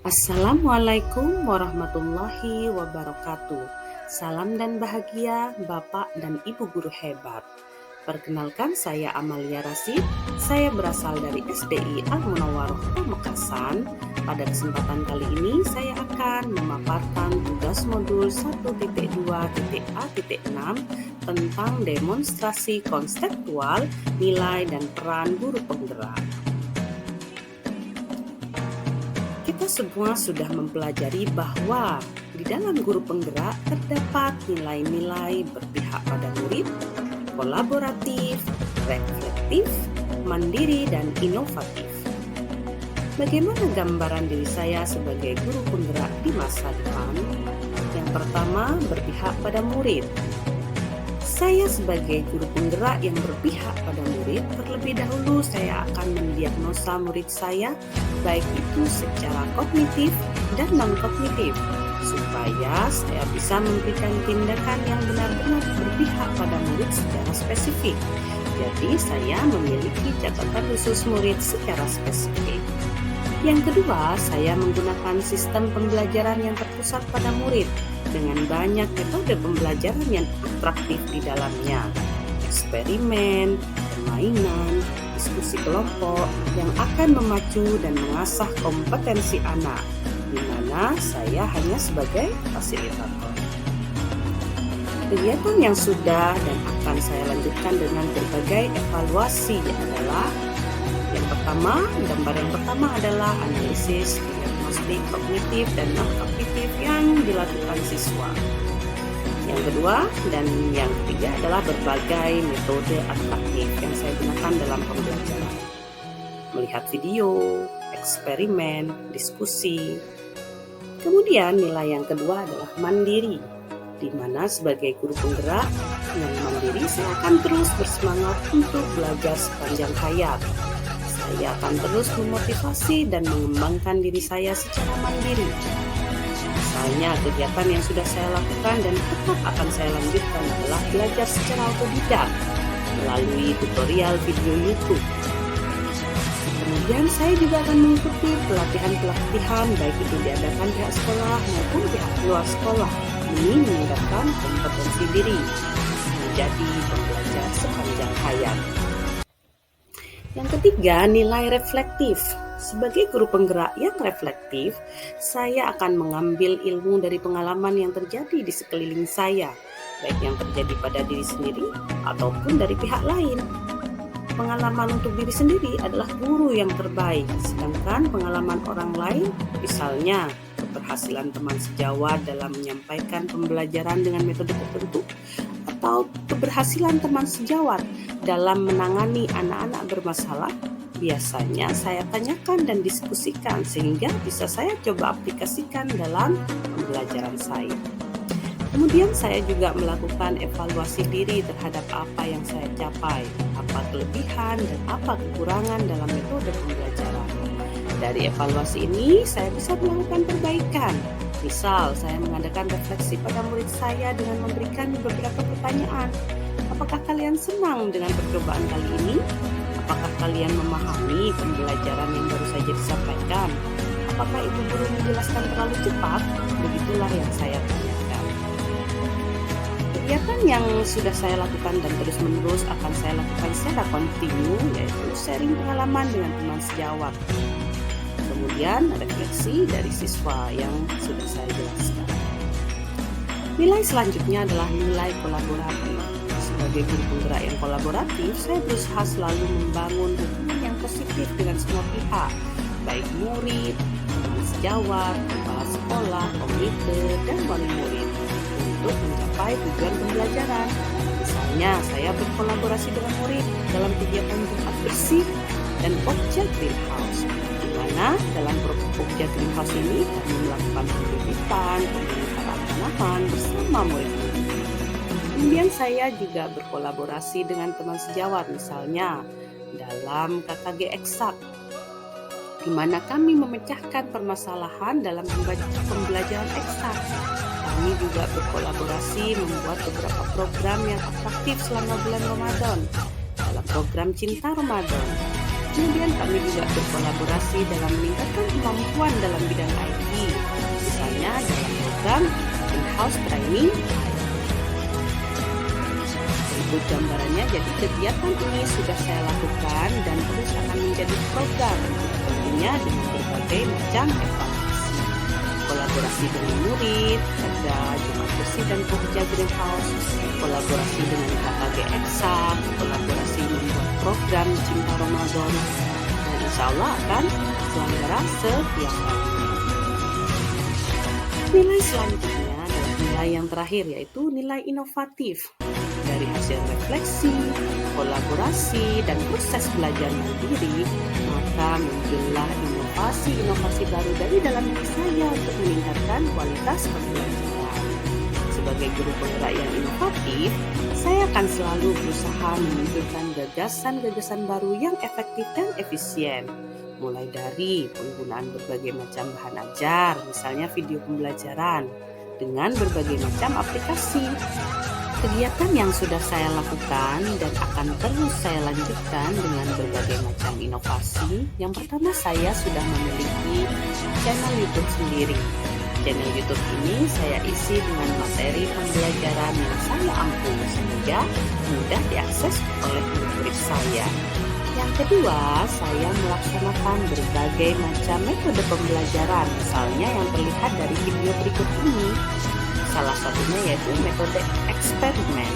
Assalamualaikum warahmatullahi wabarakatuh. Salam dan bahagia Bapak dan Ibu guru hebat. Perkenalkan, saya Amalia Rasid. Saya berasal dari SDI Al-Munawwaroh Pamekasan. Pada kesempatan kali ini saya akan memaparkan tugas modul 1.2.A.6 tentang demonstrasi konseptual, nilai dan peran guru penggerak. Kita semua sudah mempelajari bahwa di dalam guru penggerak terdapat nilai-nilai berpihak pada murid, kolaboratif, reflektif, mandiri, dan inovatif. Bagaimana gambaran diri saya sebagai guru penggerak di masa depan? Yang pertama, berpihak pada murid. Saya sebagai guru penggerak yang berpihak pada murid, terlebih dahulu saya akan mendiagnosa murid saya, baik itu secara kognitif dan non-kognitif, supaya saya bisa memberikan tindakan yang benar-benar berpihak pada murid secara spesifik. Jadi saya memiliki catatan khusus murid secara spesifik. Yang kedua, saya menggunakan sistem pembelajaran yang terpusat pada murid dengan banyak metode pembelajaran yang atraktif di dalamnya. Eksperimen, permainan, diskusi kelompok yang akan memacu dan mengasah kompetensi anak, di mana saya hanya sebagai fasilitator. Kegiatan yang sudah dan akan saya lanjutkan dengan berbagai evaluasi adalah gambar yang pertama adalah analisis, diagnostik kognitif dan non-kognitif yang dilakukan siswa. Yang kedua dan yang ketiga adalah berbagai metode atraktif yang saya gunakan dalam pembelajaran. Melihat video, eksperimen, diskusi. Kemudian nilai yang kedua adalah mandiri, di mana sebagai guru penggerak yang mandiri saya akan terus bersemangat untuk belajar sepanjang hayat. Saya akan terus memotivasi dan mengembangkan diri saya secara mandiri. Misalnya, kegiatan yang sudah saya lakukan dan tetap akan saya lanjutkan adalah belajar secara otodidak melalui tutorial video YouTube. Kemudian saya juga akan mengikuti pelatihan-pelatihan baik itu diadakan pihak sekolah maupun pihak luar sekolah demi meningkatkan kompetensi diri menjadi pembelajar sepanjang hayat. Yang ketiga, nilai reflektif. Sebagai guru penggerak yang reflektif, saya akan mengambil ilmu dari pengalaman yang terjadi di sekeliling saya, baik yang terjadi pada diri sendiri ataupun dari pihak lain. Pengalaman untuk diri sendiri adalah guru yang terbaik, sedangkan pengalaman orang lain, misalnya keberhasilan teman sejawat dalam menyampaikan pembelajaran dengan metode tertentu, atau keberhasilan teman sejawat dalam menangani anak-anak bermasalah, biasanya saya tanyakan dan diskusikan sehingga bisa saya coba aplikasikan dalam pembelajaran saya. Kemudian saya juga melakukan evaluasi diri terhadap apa yang saya capai, apa kelebihan dan apa kekurangan dalam metode pembelajaran. Dari evaluasi ini saya bisa melakukan perbaikan. Misal, saya mengadakan refleksi pada murid saya dengan memberikan beberapa pertanyaan. Apakah kalian senang dengan percobaan kali ini? Apakah kalian memahami pembelajaran yang baru saja disampaikan? Apakah ibu guru menjelaskan terlalu cepat? Begitulah yang saya tanyakan. Kegiatan yang sudah saya lakukan dan terus-menerus akan saya lakukan secara kontinu, yaitu sharing pengalaman dengan teman sejawat. Kemudian refleksi dari siswa yang sudah saya jelaskan. Nilai selanjutnya adalah nilai kolaboratif. Sebagai guru penggerak yang kolaboratif, saya berusaha selalu membangun hubungan yang positif dengan semua pihak, baik murid, teman sejawat, kepala sekolah, komite, dan wali murid, untuk mencapai tujuan pembelajaran. Misalnya, saya berkolaborasi dengan murid dalam kegiatan Jumat bersih dan Pokja Greenhouse, di mana dalam Pokja Greenhouse ini kami melakukan pembibitan, pemeliharaan tanaman bersama murid. Kemudian saya juga berkolaborasi dengan teman sejawat, misalnya dalam KKG eksak, di mana kami memecahkan permasalahan dalam pembelajaran eksak. Kami juga berkolaborasi membuat beberapa program yang atraktif selama bulan Ramadan, dalam program Cinta Ramadan. Kemudian kami juga berkolaborasi dalam meningkatkan kemampuan dalam bidang IT, misalnya dalam program in-house training. Berikut gambarannya, jadi kegiatan ini sudah saya lakukan dan terus akan menjadi program, tentunya dengan berbagai macam evaluasi. Kolaborasi dengan murid, kerja Jumat bersih dan kerja greenhouse, kolaborasi dengan KKG Eksak, kolaborasi membuat program Cinta Ramadan, dan insya Allah akan selenggara setiap tahun. Nilai selanjutnya adalah nilai yang terakhir, yaitu nilai inovatif. Dari hasil refleksi, kolaborasi, dan proses belajar mandiri, maka muncullah inovasi-inovasi baru dari dalam diri saya untuk meningkatkan kualitas pembelajaran. Sebagai guru penggerak yang inovatif, saya akan selalu berusaha menunjukkan gagasan-gagasan baru yang efektif dan efisien. Mulai dari penggunaan berbagai macam bahan ajar, misalnya video pembelajaran, dengan berbagai macam aplikasi. Kegiatan yang sudah saya lakukan dan akan terus saya lanjutkan dengan berbagai macam inovasi. Yang pertama, saya sudah memiliki channel YouTube sendiri. Channel YouTube ini saya isi dengan materi pembelajaran yang saya ampu sehingga mudah diakses oleh murid saya. Yang kedua, saya melaksanakan berbagai macam metode pembelajaran, misalnya yang terlihat dari video berikut ini. Salah satunya yaitu metode eksperimen.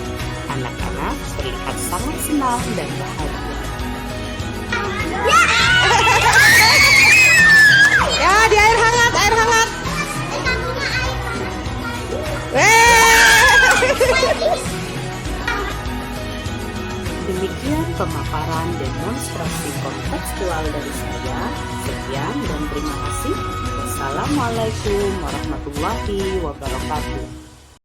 Anak-anak terlihat sangat senang dan bahagia. Ya, di air hangat, air hangat. Demikian pemaparan demonstrasi kontekstual dari saya. Sekian dan terima kasih. Wassalamualaikum warahmatullahi wabarakatuh.